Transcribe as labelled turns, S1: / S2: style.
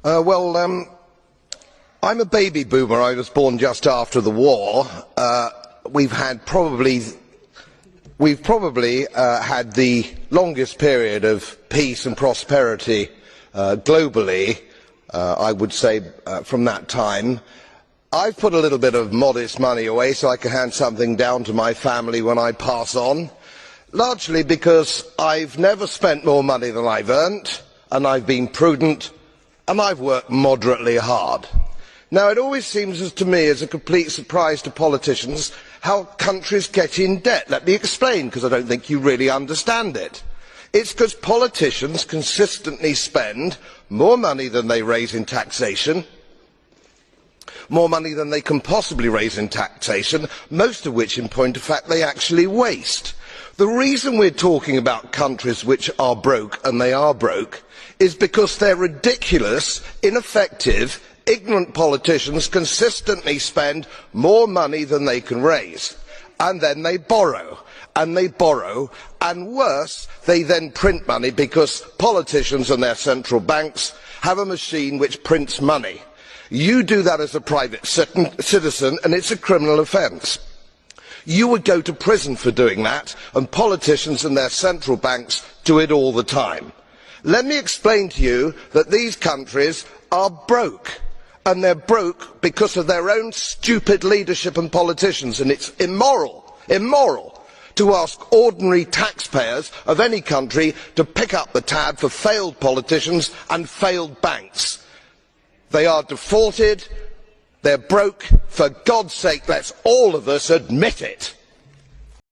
S1: I'm a baby boomer. I was born just after the war. We've probably had the longest period of peace and prosperity globally, I would say, from that time. I've put a little bit of modest money away so I can hand something down to my family when I pass on, largely because I've never spent more money than I've earned, and I've been prudent, and I've worked moderately hard. Now, it always seems to me as a complete surprise to politicians how countries get in debt. Let me explain, because I don't think you really understand it. It's because politicians consistently spend more money than they raise in taxation, more money than they can possibly raise in taxation, most of which, in point of fact, they actually waste. The reason we're talking about countries which are broke, and they are broke, is because their ridiculous, ineffective, ignorant politicians consistently spend more money than they can raise, and then they borrow, and worse, they then print money, because politicians and their central banks have a machine which prints money. You do that as a private citizen, and it's a criminal offence. You would go to prison for doing that, and politicians and their central banks do it all the time. Let me explain to you that these countries are broke, and they're broke because of their own stupid leadership and politicians, and it's immoral to ask ordinary taxpayers of any country to pick up the tab for failed politicians and failed banks. They are defaulted, they're broke. For God's sake, let's all of us admit it.